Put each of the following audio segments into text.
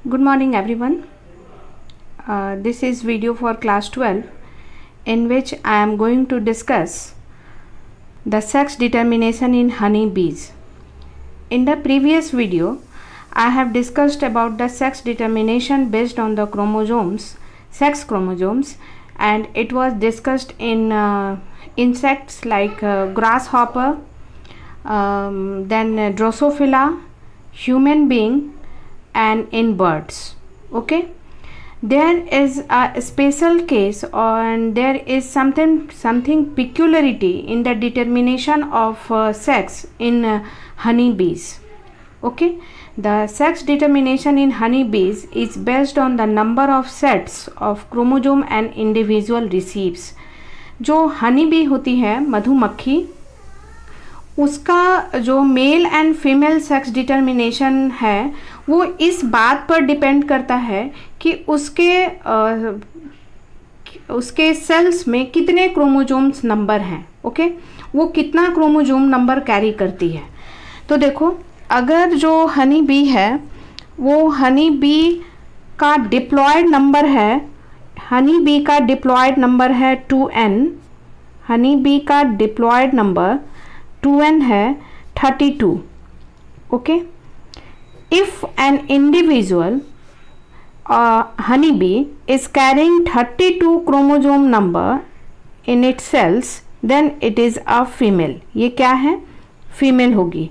Good morning everyone. This is video for class 12 in which I am going to discuss the sex determination in honey bees. In the previous video I have discussed about the sex determination based on the chromosomes, sex chromosomes, and it was discussed in insects like grasshopper, then Drosophila, human being, and in birds. Okay, there is a special case and there is something peculiarity in the determination of sex in honey bees. Okay, the sex determination in honey bees is based on the number of sets of chromosome an individual receives. जो honey bee होती है, मधुमक्खी, उसका जो male and female sex determination है वो इस बात पर डिपेंड करता है कि उसके सेल्स में कितने क्रोमोसोम्स नंबर हैं. ओके, वो कितना क्रोमोसोम नंबर कैरी करती है. तो देखो, अगर जो हनी बी है वो हनी बी का डिप्लॉयड नंबर है, हनी बी का डिप्लॉयड नंबर है 2n, हनी बी का डिप्लॉयड नंबर 2n है 32. Okay, if an individual honeybee is carrying 32 chromosome number in its cells, then it is a female. ये क्या है? Female होगी.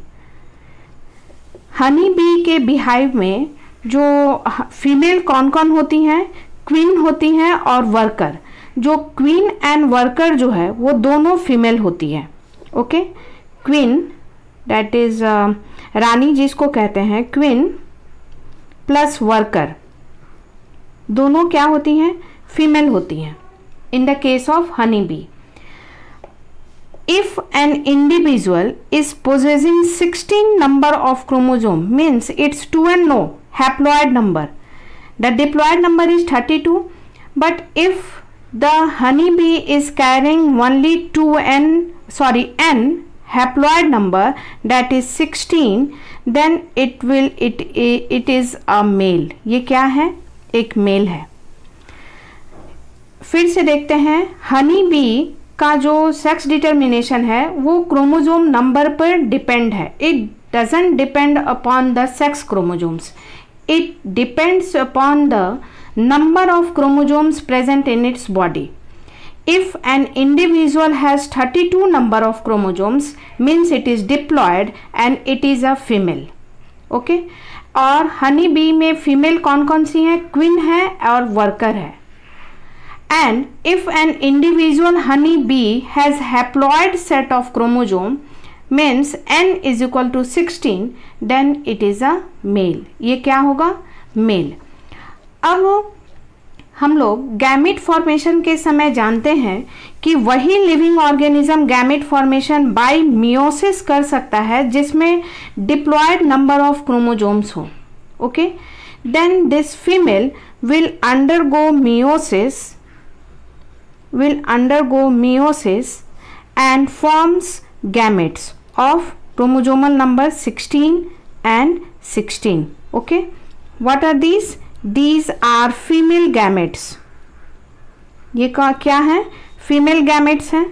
हनी बी के बिहाइव में जो फीमेल कौन कौन होती हैं? क्वीन होती हैं और वर्कर. जो क्वीन एंड वर्कर जो है वो दोनों फीमेल होती है. ओके, क्वीन दैट इज रानी जिसको कहते हैं, क्वीन प्लस वर्कर दोनों क्या होती हैं? फीमेल होती हैं. In the case of honey bee, if an individual is possessing 16 number of chromosome, means it's 2n no haploid number, the diploid number is 32, but if the honeybee is carrying only n haploid number, that is 16, then it is a male. ये क्या है? एक mail है. फिर से देखते हैं, honey bee का जो सेक्स डिटर्मिनेशन है वो क्रोमोसोम नंबर पर डिपेंड है. It doesn't depend upon the sex chromosomes, it depends upon the number of chromosomes present in its body. If an individual has 32 number of chromosomes, means it is diploid and it is a female. Okay, और honey bee में female कौन कौन सी हैं? Queen है और worker है. And if an individual honey bee has haploid set of chromosome, means n is equal to 16, then it is a male. ये क्या होगा? मेल. अब हम लोग गैमेट फॉर्मेशन के समय जानते हैं कि वही living organism gamete formation by meiosis कर सकता है जिसमें डिप्लॉयड नंबर ऑफ क्रोमोसोम्स हो. Okay, then this female will undergo meiosis and forms gametes of chromosomal number 16 and 16. Okay, what are these? These are female gametes. ये क्या है? Female gametes हैं.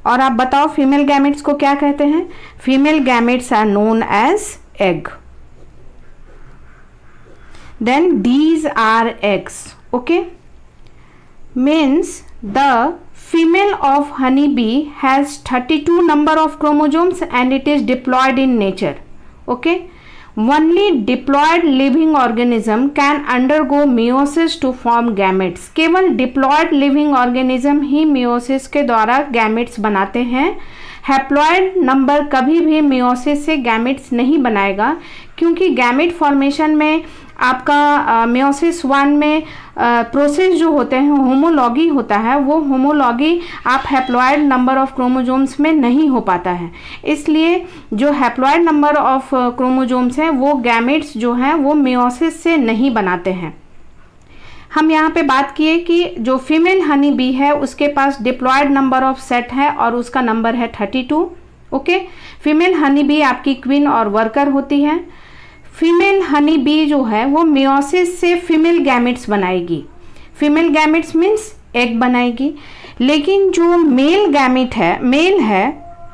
और आप बताओ फीमेल गैमेट्स को क्या कहते हैं? Female gametes are known as egg. Then these are eggs. Okay, means the female of honeybee has 32 number of chromosomes and it is diploid in nature. Okay, only diploid living organism can undergo meiosis to form gametes. केवल diploid living organism ही meiosis के द्वारा gametes बनाते हैं. Haploid number कभी भी meiosis से gametes नहीं बनाएगा, क्योंकि गैमेट फॉर्मेशन में आपका meiosis 1 में प्रोसेस जो होते हैं होमोलॉगी होता है. वो होमोलॉगी आप हैप्लॉयड नंबर ऑफ क्रोमोसोम्स में नहीं हो पाता है. इसलिए जो हैप्लॉयड नंबर ऑफ क्रोमोसोम्स हैं वो गैमेट्स जो हैं वो meiosis से नहीं बनाते हैं. हम यहाँ पे बात किए कि जो फीमेल हनी बी है उसके पास डिप्लॉयड नंबर ऑफ सेट है और उसका नंबर है 32. ओके, फीमेल हनी बी आपकी क्वीन और वर्कर होती है. फीमेल हनी बी जो है वो मियोसिस से फीमेल गैमेट्स बनाएगी। फीमेल गैमेट्स मीन्स एग बनाएगी। लेकिन जो मेल गैमेट है,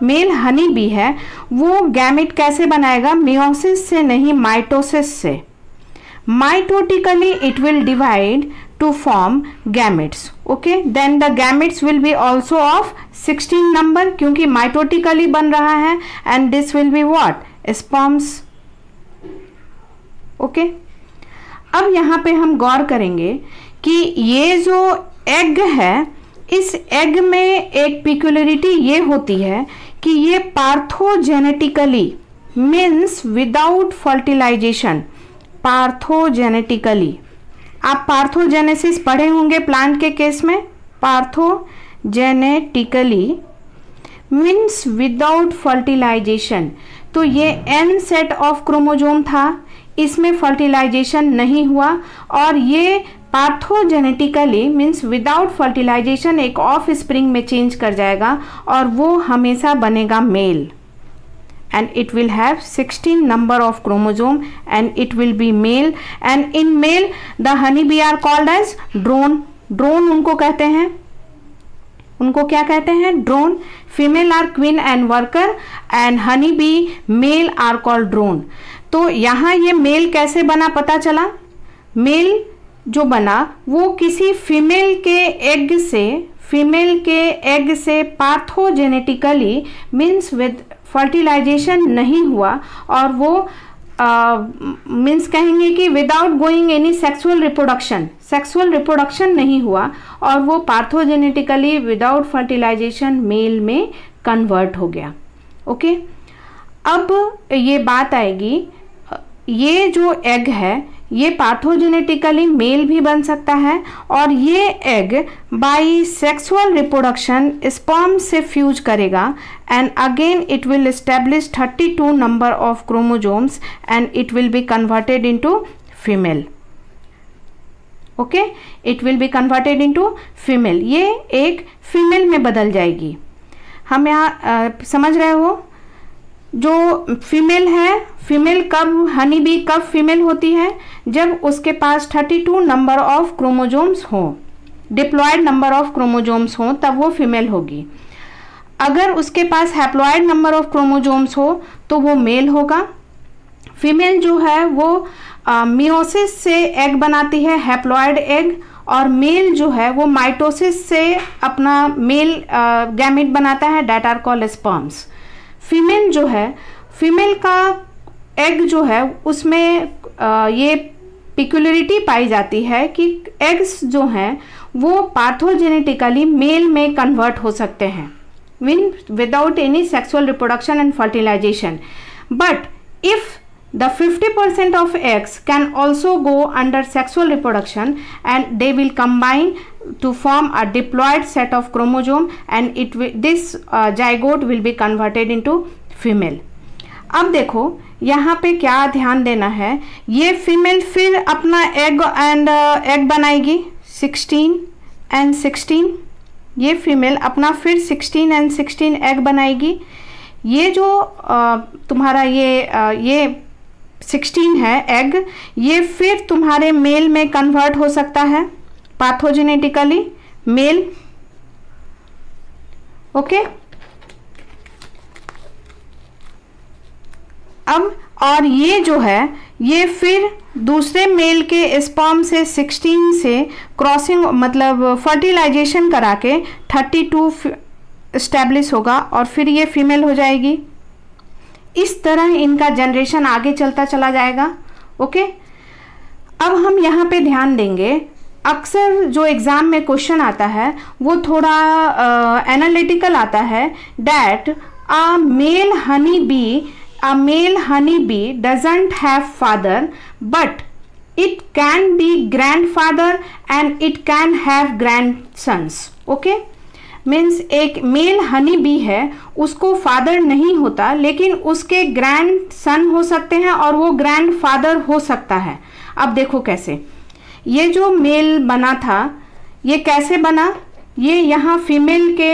मेल हनी बी है, वो गैमेट कैसे बनाएगा? मियोसिस से नहीं, माइटोसिस से। Mitotically it will divide to form gametes. Okay, then the gametes will be also of 16 number क्योंकि माइटोटिकली बन रहा है, and this will be what? sperms. Okay, अब यहाँ पे हम गौर करेंगे कि ये जो एग है, इस एग में एक पिक्युलरिटी ये होती है कि ये पार्थोजेनेटिकली मीन्स विदाउट फर्टिलाइजेशन, पार्थोजेनेटिकली। आप पार्थोजेनेसिस पढ़े होंगे प्लांट के केस में। पार्थोजेनेटिकली मीन्स विदाउट फर्टिलाइजेशन। तो ये एन सेट ऑफ क्रोमोजोम था, इसमें फर्टिलाइजेशन नहीं हुआ, और ये पार्थोजेनेटिकली मीन्स विदाउट फर्टिलाइजेशन एक ऑफ स्प्रिंग में चेंज कर जाएगा और वो हमेशा बनेगा mail. And it will have 16 number of chromosome and it will be male, and in male the honeybee are called as drone. Drone उनको कहते हैं, उनको क्या कहते हैं? Drone. Female are queen and worker and honeybee male are called drone. तो यहाँ ये मेल कैसे बना पता चला? मेल जो बना वो किसी फीमेल के एग से पार्थोजेनेटिकली मीन्स विद फर्टिलाइजेशन नहीं हुआ, और वो मीन्स कहेंगे कि without going any sexual reproduction नहीं हुआ, और वो पार्थोजेनेटिकली विदाउट फर्टिलाइजेशन मेल में कन्वर्ट हो गया। ओके, अब ये बात आएगी, ये जो एग है ये पार्थोजेनेटिकली मेल भी बन सकता है, और ये egg by sexual reproduction sperm से फ्यूज करेगा, and again it will establish 32 number of chromosomes and it will be converted into female. Okay, it will be converted into female. ये एक फीमेल में बदल जाएगी। हम यहाँ समझ रहे हो? जो फीमेल है, फीमेल कब, हनी बी कब फीमेल होती है? जब उसके पास 32 नंबर ऑफ क्रोमोजोम्स हो, डिप्लॉयड नंबर ऑफ क्रोमोजोम्स हो, तब वो फीमेल होगी। अगर उसके पास हैप्लॉयड नंबर ऑफ क्रोमोजोम्स हो तो वो मेल होगा। फीमेल जो है वो मियोसिस से एग बनाती है, हैप्लॉयड एग, और मेल जो है वो माइटोसिस से अपना मेल गैमेट बनाता है, that are called sperms. Female जो है, फीमेल का एग जो है उसमें ये पिक्युलरिटी पाई जाती है कि एग्स जो हैं वो पार्थोजेनेटिकली मेल में कन्वर्ट हो सकते हैं without any sexual reproduction and fertilization. But if the 50% of eggs can also go under sexual reproduction and they will combine to form a diploid set of chromosome and this zygote will be converted into female. अब देखो यहाँ पे क्या ध्यान देना है, ये female फिर अपना एग बनाएगी 16 and 16, ये फीमेल अपना फिर 16 and 16 एग बनाएगी। ये जो तुम्हारा ये 16 है एग, ये फिर तुम्हारे मेल में कन्वर्ट हो सकता है पाथोजेनेटिकली मेल। ओके, अब और ये जो है ये फिर दूसरे मेल के स्पर्म से 16 से क्रॉसिंग मतलब फर्टिलाइजेशन करा के 32 एस्टैब्लिश होगा और फिर ये फीमेल हो जाएगी। इस तरह इनका जनरेशन आगे चलता चला जाएगा। ओके, अब हम यहाँ पे ध्यान देंगे, अक्सर जो एग्ज़ाम में क्वेश्चन आता है वो थोड़ा एनालिटिकल आता है, that a male honey bee doesn't have father but it can be grandfather and it can have grandsons. Okay, means एक मेल हनी बी है, उसको फादर नहीं होता लेकिन उसके ग्रैंड सन हो सकते हैं और वो ग्रैंड फादर हो सकता है। अब देखो कैसे, ये जो मेल बना था ये कैसे बना, ये यहाँ फीमेल के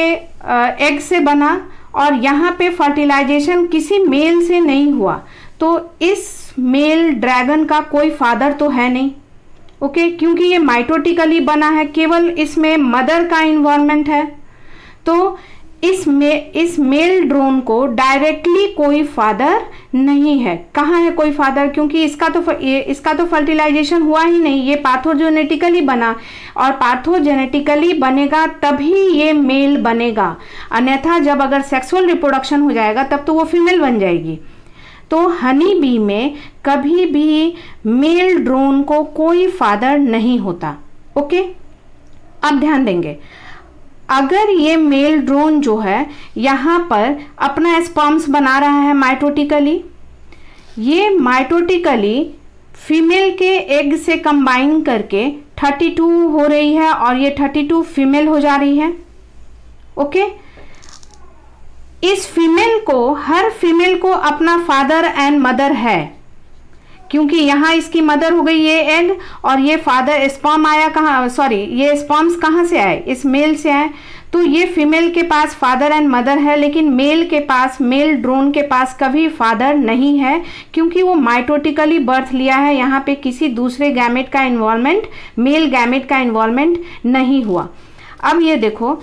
एग से बना और यहाँ पे फर्टिलाइजेशन किसी मेल से नहीं हुआ, तो इस मेल ड्रैगन का कोई फादर तो है नहीं, ओके, क्योंकि ये माइटोटिकली बना है, केवल इसमें मदर का इन्वॉल्वमेंट है। तो इस मेल ड्रोन को डायरेक्टली कोई फादर नहीं है। कहाँ है कोई फादर? क्योंकि इसका तो फर्टिलाइजेशन हुआ ही नहीं, ये पार्थोजेनेटिकली बना, और पार्थोजेनेटिकली बनेगा तभी ये मेल बनेगा, अन्यथा जब अगर सेक्सुअल रिप्रोडक्शन हो जाएगा तब तो वो फीमेल बन जाएगी। तो हनी बी में कभी भी मेल ड्रोन को कोई फादर नहीं होता, ओके। अब ध्यान देंगे, अगर ये मेल ड्रोन जो है यहाँ पर अपना स्पर्म्स बना रहा है माइटोटिकली, ये माइटोटिकली फीमेल के एग से कंबाइन करके 32 हो रही है और ये 32 फीमेल हो जा रही है, ओके। इस फीमेल को, हर फीमेल को अपना फादर एंड मदर है, क्योंकि यहाँ इसकी मदर हो गई ये एग, और ये फादर स्पर्म आया कहाँ, सॉरी ये स्पर्म्स कहाँ से आए? इस मेल से आए। तो ये फीमेल के पास फादर एंड मदर है, लेकिन मेल के पास, मेल ड्रोन के पास कभी फादर नहीं है, क्योंकि वो माइटोटिकली बर्थ लिया है। यहाँ पे किसी दूसरे गैमेट का इन्वॉल्वमेंट, मेल गैमेट का इन्वॉल्वमेंट नहीं हुआ। अब ये देखो,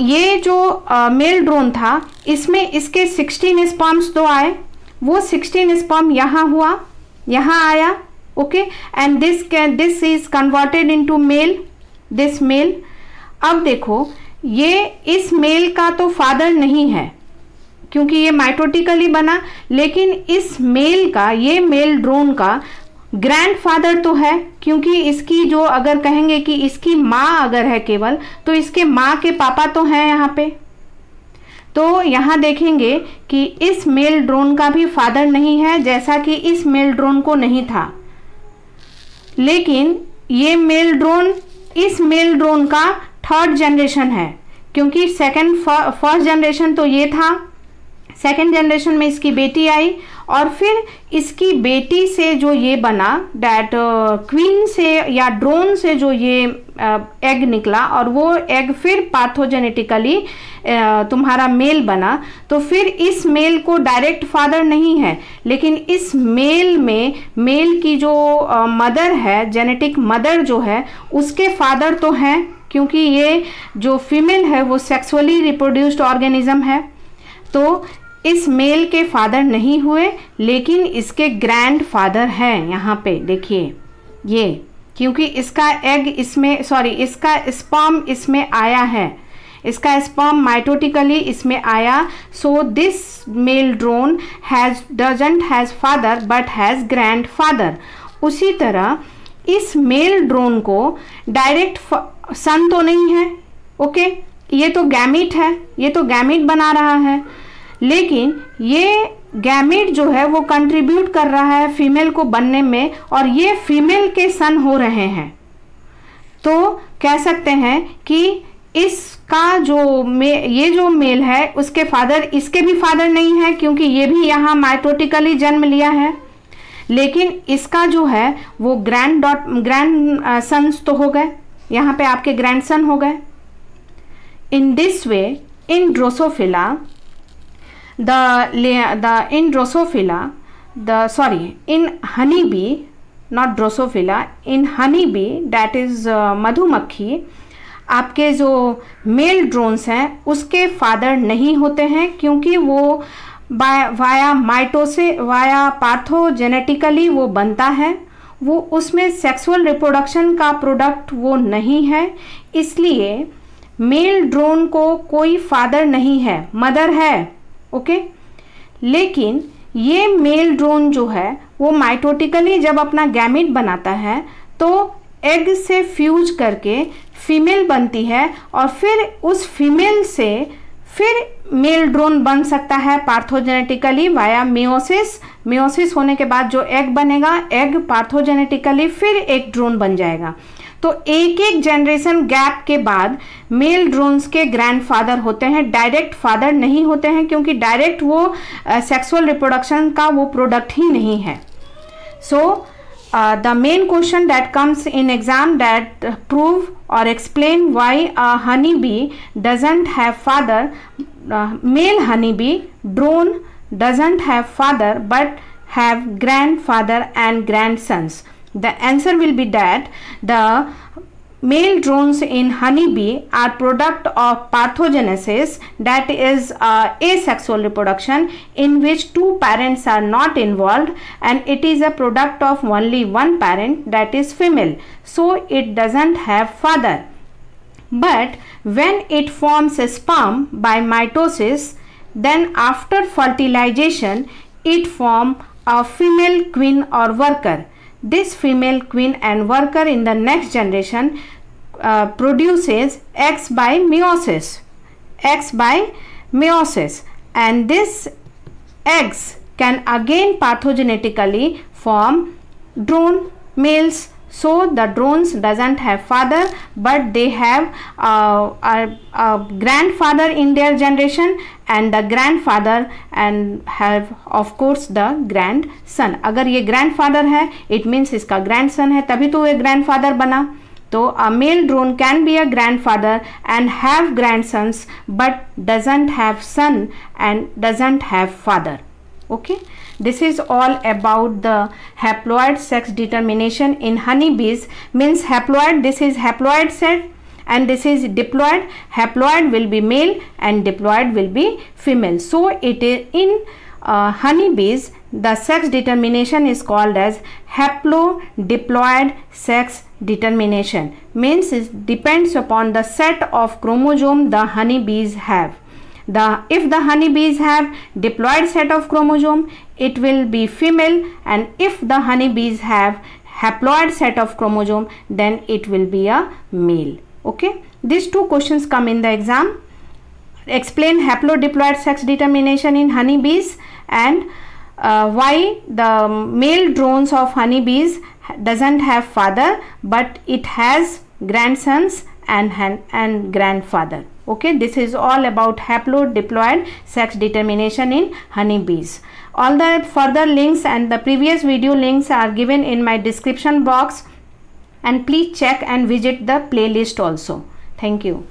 ये जो मेल ड्रोन था, इसमें इसके 16 स्पर्म्स तो आए, वो 16 स्पर्म यहाँ हुआ, यहाँ आया, okay, and this is converted into male, this male. अब देखो, ये इस मेल का तो फादर नहीं है क्योंकि ये माइटोटिकली बना, लेकिन इस मेल का, ये मेल ड्रोन का ग्रैंडफादर तो है, क्योंकि इसकी जो, अगर कहेंगे कि इसकी माँ अगर है केवल, तो इसके माँ के पापा तो हैं यहाँ पे। तो यहाँ देखेंगे कि इस मेल ड्रोन का भी फादर नहीं है, जैसा कि इस मेल ड्रोन को नहीं था। लेकिन ये मेल ड्रोन, इस मेल ड्रोन का 3rd जनरेशन है, क्योंकि फर्स्ट जनरेशन तो ये था, सेकेंड जनरेशन में इसकी बेटी आई, और फिर इसकी बेटी से जो ये बना, डैट क्वीन से या ड्रोन से जो ये एग निकला, और वो एग फिर पार्थोजेनेटिकली तुम्हारा मेल बना। तो फिर इस मेल को डायरेक्ट फादर नहीं है, लेकिन इस मेल में, मेल की जो मदर है, जेनेटिक मदर जो है, उसके फादर तो हैं, क्योंकि ये जो फीमेल है वो सेक्सुअली रिप्रोड्यूस्ड ऑर्गेनिज्म है। तो इस मेल के फादर नहीं हुए, लेकिन इसके ग्रैंड फादर हैं। यहाँ पे देखिए ये, क्योंकि इसका एग इसमें, सॉरी इसका स्पर्म इसमें आया है, इसका स्पर्म माइटोटिकली इसमें आया। So this male drone doesn't has father but has grandfather. उसी तरह इस मेल ड्रोन को डायरेक्ट सन तो नहीं है, ओके, ये तो गैमीट है, ये तो गैमीट बना रहा है, लेकिन ये गैमीट जो है वो कंट्रीब्यूट कर रहा है फीमेल को बनने में, और ये फीमेल के सन हो रहे हैं। तो कह सकते हैं कि इसका जो ये जो मेल है उसके फादर, इसके भी फादर नहीं है, क्योंकि ये भी यहाँ माइटोटिकली जन्म लिया है, लेकिन इसका जो है वो ग्रैंड सन्स तो हो गए, यहाँ पे आपके ग्रैंड सन हो गए। In this way, in Drosophila, in honeybee, not drosophila, in honeybee, that is मधुमक्खी, आपके जो मेल ड्रोन्स हैं उसके फादर नहीं होते हैं, क्योंकि वो वाया पार्थोजेनेटिकली वो बनता है, वो उसमें सेक्सुअल रिप्रोडक्शन का प्रोडक्ट वो नहीं है, इसलिए मेल ड्रोन को कोई फादर नहीं है, मदर है, ओके। लेकिन ये मेल ड्रोन जो है वो माइटोटिकली जब अपना गैमेट बनाता है तो एग से फ्यूज करके फीमेल बनती है, और फिर उस फीमेल से फिर मेल ड्रोन बन सकता है पार्थोजेनेटिकली वाया मियोसिस होने के बाद जो एग बनेगा, एग पार्थोजेनेटिकली फिर एक ड्रोन बन जाएगा। तो एक एक जनरेशन गैप के बाद मेल ड्रोन्स के ग्रैंडफादर होते हैं, डायरेक्ट फादर नहीं होते हैं, क्योंकि डायरेक्ट वो सेक्सुअल रिप्रोडक्शन का वो प्रोडक्ट ही नहीं है। सो the main question that comes in exam that prove or explain why a honeybee doesn't have father, male honeybee drone doesn't have father but have grandfather and grandsons? The answer will be that the male drones in honeybee are product of parthenogenesis, that is asexual reproduction in which two parents are not involved, and it is a product of only one parent, that is female, so it doesn't have father. But when it forms a sperm by mitosis, then after fertilization it forms a female queen or worker. This female queen and worker in the next generation produces eggs by meiosis, and this eggs can again parthenogenetically form drone males. So the drones doesn't have father, but they have a grandfather in their generation, and the grandfather and have of course the grandson. अगर ये grandfather है, it means इसका grandson है, तभी तो ये grandfather बना. तो a male drone can be a grandfather and have grandsons, but doesn't have son and doesn't have father. Okay, this is all about the haploid sex determination in honeybees. Means haploid, this is haploid set and this is diploid. Haploid will be male and diploid will be female. So it is in honeybees, the sex determination is called as haplodiploid sex determination. Means it depends upon the set of chromosome the honeybees have. If the honeybees have diploid set of chromosome, it will be female, and if the honeybees have haploid set of chromosome, then it will be a male. Okay, these two questions come in the exam. Explain haplodiploid sex determination in honeybees and why the male drones of honeybees doesn't have father, but it has grandsons and grandfather. Okay, this is all about haplodiploid sex determination in honeybees. All the further links and the previous video links are given in my description box, and please check and visit the playlist also. Thank you.